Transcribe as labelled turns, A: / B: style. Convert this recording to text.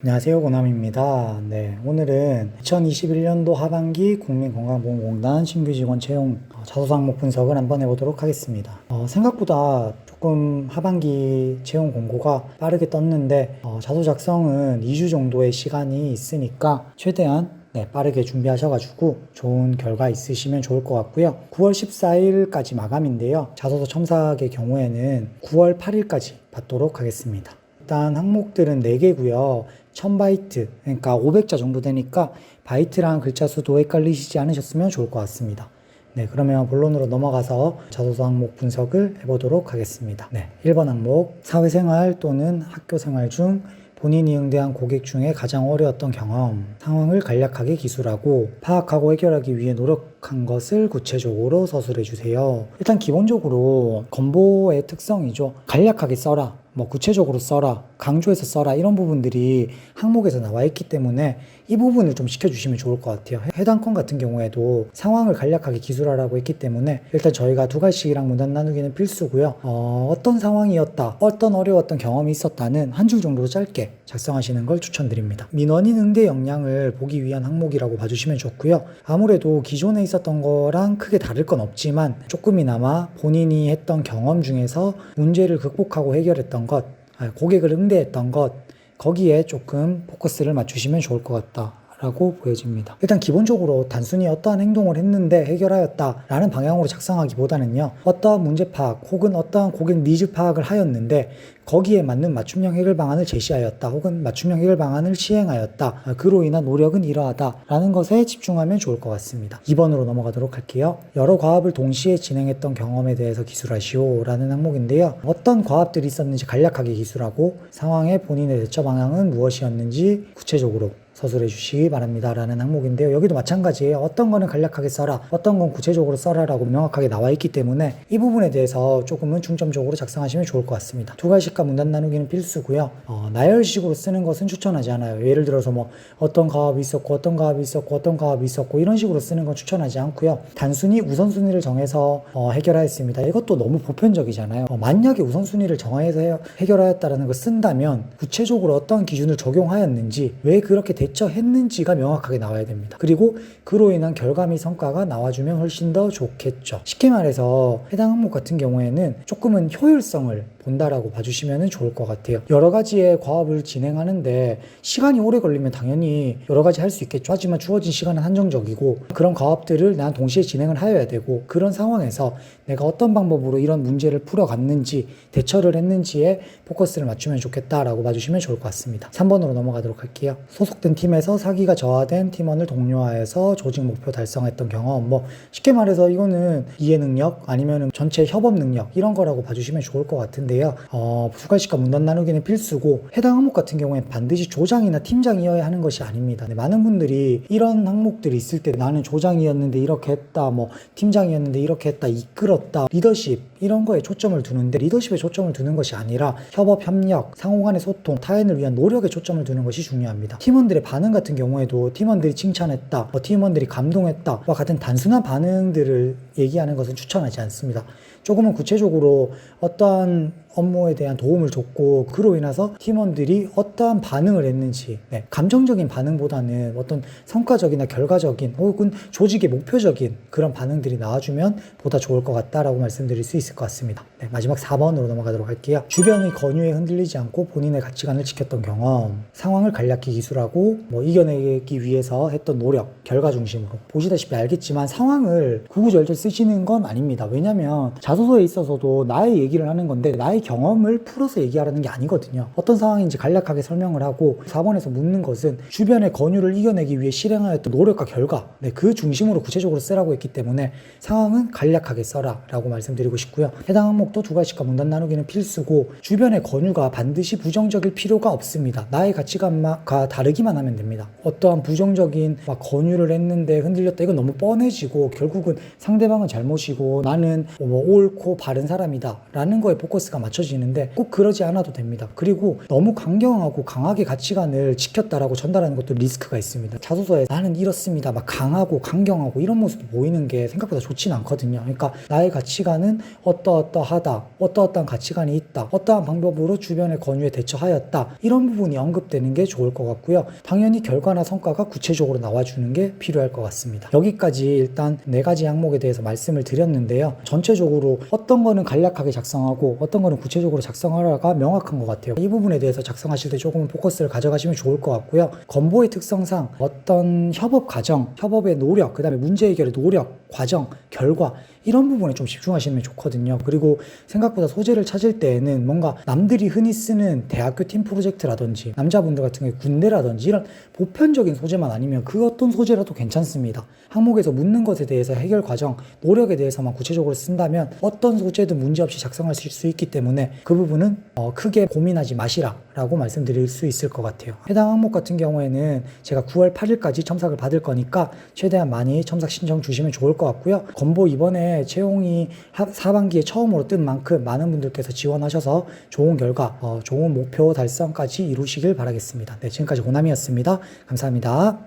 A: 안녕하세요, 고남입니다. 네, 오늘은 2021년도 하반기 국민건강보험공단 신규 직원 채용 자소서 항목 분석을 한번 해보도록 하겠습니다. 생각보다 조금 하반기 채용 공고가 빠르게 떴는데 자소 작성은 2주 정도의 시간이 있으니까 최대한 빠르게 준비하셔가지고 좋은 결과 있으시면 좋을 것 같고요. 9월 14일까지 마감인데요. 자소서 첨삭의 경우에는 9월 8일까지 받도록 하겠습니다. 일단 항목들은 4개고요. 1000바이트, 그러니까 500자 정도 되니까 바이트랑 글자 수도 헷갈리시지 않으셨으면 좋을 것 같습니다. 네, 그러면 본론으로 넘어가서 자소서 항목 분석을 해보도록 하겠습니다. 1번 항목, 사회생활 또는 학교생활 중 본인이 응대한 고객 중에 가장 어려웠던 경험, 상황을 간략하게 기술하고 파악하고 해결하기 위해 노력한 것을 구체적으로 서술해 주세요. 일단 기본적으로 건보의 특성이죠. 간략하게 써라, 구체적으로 써라, 강조해서 써라, 이런 부분들이 항목에서 나와 있기 때문에 이 부분을 좀 시켜주시면 좋을 것 같아요. 해당 건 같은 경우에도 상황을 간략하게 기술하라고 했기 때문에 일단 저희가 두 가지씩이랑 문단 나누기는 필수고요. 어떤 상황이었다, 어떤 어려웠던 경험이 있었다는 한 줄 정도로 짧게 작성하시는 걸 추천드립니다. 민원인 응대 역량을 보기 위한 항목이라고 봐주시면 좋고요. 아무래도 기존에 있었던 거랑 크게 다를 건 없지만 조금이나마 본인이 했던 경험 중에서 문제를 극복하고 해결했던 것, 고객을 응대했던 것, 거기에 조금 포커스를 맞추시면 좋을 것 같다 라고 보여집니다. 일단 기본적으로 단순히 어떠한 행동을 했는데 해결하였다 라는 방향으로 작성하기보다는요, 어떠한 문제 파악 혹은 어떠한 고객 니즈 파악을 하였는데 거기에 맞는 맞춤형 해결 방안을 제시하였다 혹은 맞춤형 해결 방안을 시행하였다, 그로 인한 노력은 이러하다 라는 것에 집중하면 좋을 것 같습니다. 2번으로 넘어가도록 할게요. 여러 과업을 동시에 진행했던 경험에 대해서 기술하시오 라는 항목인데요, 어떤 과업들이 있었는지 간략하게 기술하고 상황에 본인의 대처 방향은 무엇이었는지 구체적으로 서술해 주시기 바랍니다 라는 항목인데요, 여기도 마찬가지예요. 어떤 거는 간략하게 써라, 어떤 건 구체적으로 써라 라고 명확하게 나와 있기 때문에 이 부분에 대해서 조금은 중점적으로 작성하시면 좋을 것 같습니다. 두 가지씩과 문단 나누기는 필수고요. 나열식으로 쓰는 것은 추천하지 않아요. 예를 들어서 어떤 과업이 있었고 어떤 과업이 있었고 어떤 과업이 있었고 이런 식으로 쓰는 건 추천하지 않고요. 단순히 우선순위를 정해서 해결하였습니다. 이것도 너무 보편적이잖아요. 만약에 우선순위를 정해서 해결하였다라는 걸 쓴다면 구체적으로 어떤 기준을 적용하였는지, 왜 그렇게 대처했는지가 명확하게 나와야 됩니다. 그리고 그로 인한 결과 및 성과가 나와주면 훨씬 더 좋겠죠. 쉽게 말해서 해당 항목 같은 경우에는 조금은 효율성을 본다라고 봐주시면 좋을 것 같아요. 여러 가지의 과업을 진행하는데 시간이 오래 걸리면 당연히 여러 가지 할 수 있겠죠. 하지만 주어진 시간은 한정적이고 그런 과업들을 난 동시에 진행을 하여야 되고, 그런 상황에서 내가 어떤 방법으로 이런 문제를 풀어갔는지, 대처를 했는지에 포커스를 맞추면 좋겠다라고 봐주시면 좋을 것 같습니다. 3번으로 넘어가도록 할게요. 소속된 팀에서 사기가 저하된 팀원을 독려하여서 조직 목표 달성했던 경험, 쉽게 말해서 이거는 이해 능력 아니면 전체 협업 능력 이런 거라고 봐주시면 좋을 것 같은데요. 수갈식과 문단 나누기는 필수고 해당 항목 같은 경우에 반드시 조장이나 팀장이어야 하는 것이 아닙니다. 많은 분들이 이런 항목들이 있을 때 나는 조장이었는데 이렇게 했다, 팀장이었는데 이렇게 했다, 이끌었다, 리더십 이런 거에 초점을 두는데, 리더십에 초점을 두는 것이 아니라 협업, 협력, 상호 간의 소통, 타인을 위한 노력에 초점을 두는 것이 중요합니다. 팀원들의 반응 같은 경우에도 팀원들이 칭찬했다, 팀원들이 감동했다 와 같은 단순한 반응들을 얘기하는 것은 추천하지 않습니다. 조금은 구체적으로 어떠한 업무에 대한 도움을 줬고 그로 인해서 팀원들이 어떠한 반응을 했는지, 감정적인 반응보다는 어떤 성과적이나 결과적인 혹은 조직의 목표적인 그런 반응들이 나와주면 보다 좋을 것 같다라고 말씀드릴 수 있을 것 같습니다. 마지막 4번으로 넘어가도록 할게요. 주변의 권유에 흔들리지 않고 본인의 가치관을 지켰던 경험, 상황을 간략히 기술하고 이겨내기 위해서 했던 노력, 결과 중심으로. 보시다시피 알겠지만 상황을 구구절절 쓰시는 건 아닙니다. 왜냐면 자소서에 있어서도 나의 얘기를 하는 건데 나의 경험을 풀어서 얘기하라는 게 아니거든요. 어떤 상황인지 간략하게 설명을 하고, 4번에서 묻는 것은 주변의 권유를 이겨내기 위해 실행하였던 노력과 결과, 그 중심으로 구체적으로 쓰라고 했기 때문에 상황은 간략하게 써라 라고 말씀드리고 싶고요. 해당 항목도 두 가지씩과 문단 나누기는 필수고, 주변의 권유가 반드시 부정적일 필요가 없습니다. 나의 가치관과 다르기만 하면 됩니다. 어떠한 부정적인 권유를 했는데 흔들렸다, 이건 너무 뻔해지고 결국은 상대방은 잘못이고 나는 올 옳고 바른 사람이다 라는 거에 포커스가 맞춰지는데 꼭 그러지 않아도 됩니다. 그리고 너무 강경하고 강하게 가치관을 지켰다라고 전달하는 것도 리스크가 있습니다. 자소서에 나는 이렇습니다 막 강하고 강경하고 이런 모습 보이는 게 생각보다 좋지는 않거든요. 그러니까 나의 가치관은 어떠어떠하다, 어떠어떠한 가치관이 있다, 어떠한 방법으로 주변의 권유에 대처하였다, 이런 부분이 언급되는 게 좋을 것 같고요. 당연히 결과나 성과가 구체적으로 나와주는 게 필요할 것 같습니다. 여기까지 일단 4가지 항목에 대해서 말씀을 드렸는데요. 전체적으로 어떤 거는 간략하게 작성하고 어떤 거는 구체적으로 작성하라가 명확한 것 같아요. 이 부분에 대해서 작성하실 때 조금 포커스를 가져가시면 좋을 것 같고요. 건보의 특성상 어떤 협업 과정, 협업의 노력, 그 다음에 문제 해결의 노력, 과정, 결과, 이런 부분에 좀 집중하시면 좋거든요. 그리고 생각보다 소재를 찾을 때에는 뭔가 남들이 흔히 쓰는 대학교 팀 프로젝트라든지 남자분들 같은 경우에 군대라든지 이런 보편적인 소재만 아니면 그 어떤 소재라도 괜찮습니다. 항목에서 묻는 것에 대해서 해결 과정, 노력에 대해서만 구체적으로 쓴다면 어떤 소재든 문제없이 작성하실 수 있기 때문에 그 부분은 크게 고민하지 마시라 라고 말씀드릴 수 있을 것 같아요. 해당 항목 같은 경우에는 제가 9월 8일까지 첨삭을 받을 거니까 최대한 많이 첨삭 신청 주시면 좋을 것 같고요. 건보 이번에 채용이 하반기에 처음으로 뜬 만큼 많은 분들께서 지원하셔서 좋은 결과, 좋은 목표 달성까지 이루시길 바라겠습니다. 네, 지금까지 고남이었습니다. 감사합니다.